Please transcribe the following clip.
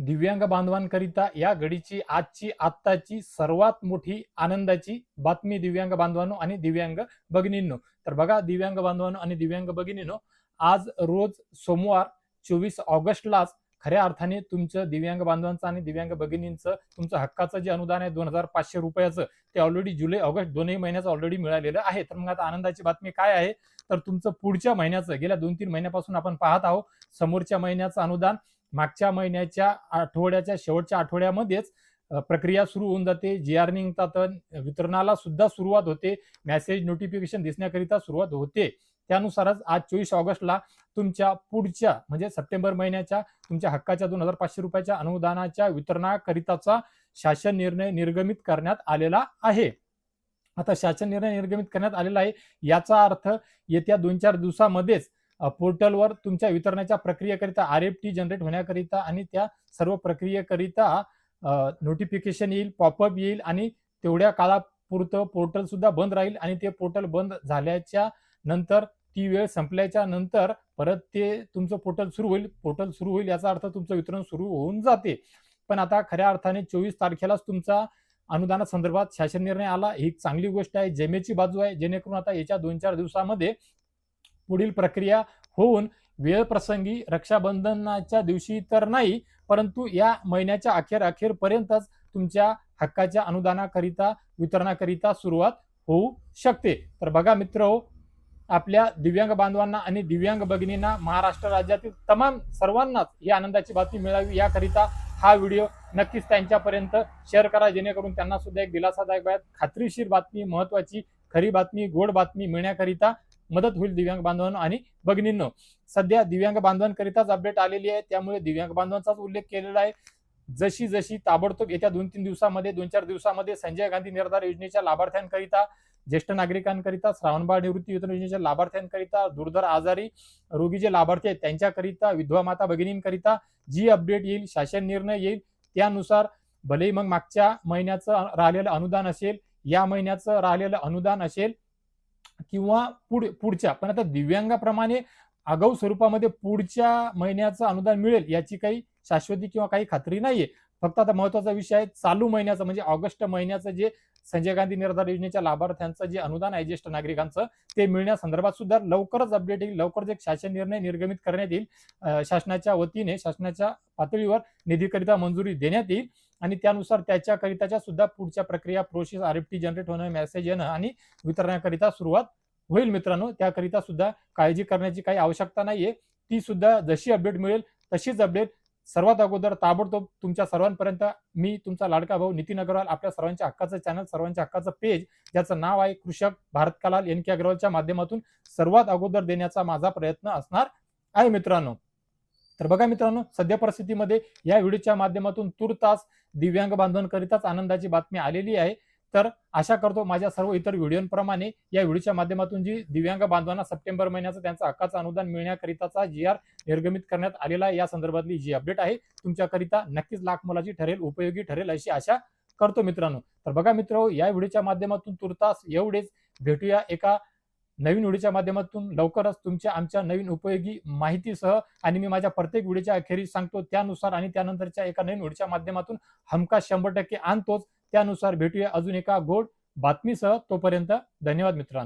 दिव्यांग बांधवांकरिता या घडीची आत्ताची सर्वात मोठी आनंदाची बातमी दिव्यांग बांधवांनो आणि दिव्यांग भगिनींनो. तर बघा दिव्यांग बांधवांनो आणि दिव्यांग भगिनींनो, आज रोज सोमवार 24 ऑगस्टलाच खऱ्या अर्थाने तुमचं दिव्यांग बांधवांचं आणि दिव्यांग भगिनींचं तुमचं हक्काचं जे अनुदान आहे 2500 रुपयाचं, ते ऑलरेडी जुलै ऑगस्ट दोन्ही महिन्याचं ऑलरेडी मिळालेलं आहे. तर मग आता आनंदाची बातमी काय आहे, तर तुमचं पुढच्या महिन्याचं गेल्या 2-3 महिन्यापासून आपण पाहत आहोत समोरच्या महिन्याचं अनुदान मागच्या महिन्याच्या आठवड्याच्या शेवटच्या आठवड्यामध्येच प्रक्रिया सुरू होऊन जाते. GR निघतात, वितरणाला सुद्धा सुरुवात होते, मेसेज नोटिफिकेशन दिसण्याकरिता सुरुवात होते. त्यानुसारच आज 24 ऑगस्टला तुमच्या पुढच्या म्हणजे सप्टेंबर महिन्याच्या तुमच्या हक्काच्या 2500 रुपयाच्या अनुदानाच्या वितरणाकरिताचा शासन निर्णय निर्गमित करण्यात आलेला आहे. आता शासन निर्णय निर्गमित करण्यात आलेला आहे याचा अर्थ येत्या 2-4 दिवसामध्येच पोर्टलवर तुमच्या वितरणाच्या प्रक्रियेकरिता RFT जनरेट होण्याकरिता आणि त्या सर्व प्रक्रियेकरिता नोटिफिकेशन येईल, पॉपअप येईल आणि तेवढ्या काळापुरतं पोर्टल सुद्धा बंद राहील आणि ते पोर्टल बंद झाल्याच्या नंतर ती वेळ संपल्याच्या नंतर परत ते तुमचं पोर्टल सुरू होईल. पोर्टल सुरू होईल याचा अर्थ तुमचं वितरण सुरू होऊन जाते. पण आता खऱ्या अर्थाने 24 तारखेलाच तुमचा अनुदाना संदर्भात शासन निर्णय आला, ही चांगली गोष्ट आहे, जेमेची बाजू आहे. जेणेकरून आता येत्या 2-4 दिवसामध्ये पुढील प्रक्रिया होऊन वेळ प्रसंगी रक्षाबंधनाच्या दिवशी तर नाही, परंतु या महिन्याच्या अखेरपर्यंतच तुमच्या हक्काच्या अनुदानाकरिता वितरणाकरिता सुरुवात होऊ शकते. तर बघा मित्रहो, आपल्या दिव्यांग बांधवांना आणि दिव्यांग भगिनींना महाराष्ट्र राज्यातील तमाम सर्वांनाच ही आनंदाची बातमी मिळावी याकरिता हा व्हिडिओ नक्कीच त्यांच्यापर्यंत शेअर करा, जेणेकरून त्यांना सुद्धा एक दिलासादायक खात्रीशीर बातमी, महत्वाची खरी बातमी, गोड बातमी मिळण्याकरिता मदत होईल दिव्यांग बांधवांनो आणि भगिनींनो. सध्या दिव्यांग बांधवांकरिताच अपडेट आलेली आहे, त्यामुळे दिव्यांग बांधवांचाच उल्लेख केलेला आहे. जशी जशी ताबडतोब येत्या 2-3 दिवसामध्ये 2-4 दिवसामध्ये संजय गांधी निराधार योजनेच्या लाभार्थ्यांकरिता, ज्येष्ठ नागरिकांकरिता, श्रावणबाळ निवृत्ती वेतन योजनेच्या लाभार्थ्यांकरिता, दुर्धर आजारी रोगी जे लाभार्थी आहेत त्यांच्याकरिता, विधवा माता भगिनींकरिता जी अपडेट येईल, शासन निर्णय येईल, त्यानुसार भलेही मग मागच्या महिन्याचं राहिलेलं अनुदान असेल, या महिन्याचं राहिलेलं अनुदान असेल किंवा पुढच्या, पण आता दिव्यांगाप्रमाणे आगाऊ स्वरूपामध्ये पुढच्या महिन्याचं अनुदान मिळेल याची काही शाश्वती किंवा काही खात्री नाहीये. फक्त आता महत्वाचा विषय आहे चालू महिन्याचं म्हणजे ऑगस्ट महिन्याचं जे संजय गांधी निराधार योजनेच्या लाभार्थ्यांचं जे अनुदान आहे ज्येष्ठ नागरिकांचं, ते मिळण्यासंदर्भात सुद्धा लवकरच अपडेट येईल, लवकरच एक शासन निर्णय निर्गमित करण्यात येईल. शासनाच्या वतीने शासनाच्या पातळीवर निधीकरिता मंजुरी देण्यात येईल आणि त्यानुसार त्याच्याकरिताच्या सुद्धा पुढच्या प्रक्रिया, प्रोसेस, RFT जनरेट होणं, मेसेज येणं आणि वितरणाकरिता सुरुवात होईल. मित्रांनो, त्याकरिता सुद्धा काळजी करण्याची काही आवश्यकता नाहीये. ती सुद्धा जशी अपडेट मिळेल तशीच अपडेट सर्वात अगोदर ताबडतोब तुमच्या सर्वांपर्यंत मी तुमचा लाडका भाऊ नितीन अग्रवाल आपल्या सर्वांच्या हक्काचं चॅनल, सर्वांच्या हक्काचं पेज ज्याचं नाव आहे कृषक भारत कलाल NK अग्रवालच्या माध्यमातून सर्वात अगोदर देण्याचा माझा प्रयत्न असणार आहे मित्रांनो. तर बघा मित्रांनो, सध्या परिस्थितीमध्ये या व्हिडिओच्या माध्यमातून तुर्तास दिव्यांग बांधवांकरिताच आनंदाची बातमी आलेली आहे. तर आशा करतो माझ्या सर्व इतर व्हिडिओंप्रमाणे या व्हिडिओच्या माध्यमातून जी दिव्यांग बांधवांना सप्टेंबर महिन्याचं त्यांचं हक्काचं अनुदान मिळण्याकरिताचा GR निर्गमित करण्यात आलेला आहे, या संदर्भातली जी अपडेट आहे तुमच्याकरिता नक्कीच लाख मोलाची ठरेल, उपयोगी ठरेल अशी आशा करतो मित्रांनो. तर बघा मित्रांनो, या व्हिडिओच्या माध्यमातून तुर्तास एवढेच. भेटूया एका नवीन व्हिडिओच्या माध्यमातून लवकरच तुमच्या आमच्या नवीन उपयोगी माहितीसह. आणि मी माझ्या प्रत्येक व्हिडिओच्या अखेरीस सांगतो त्यानुसार आणि त्यानंतरच्या एका नवीन व्हिडिओच्या माध्यमातून हमखास 100% आणतोच. त्यानुसार भेटूया अजून एका गोड बातमीसह. तोपर्यंत धन्यवाद मित्रांनो.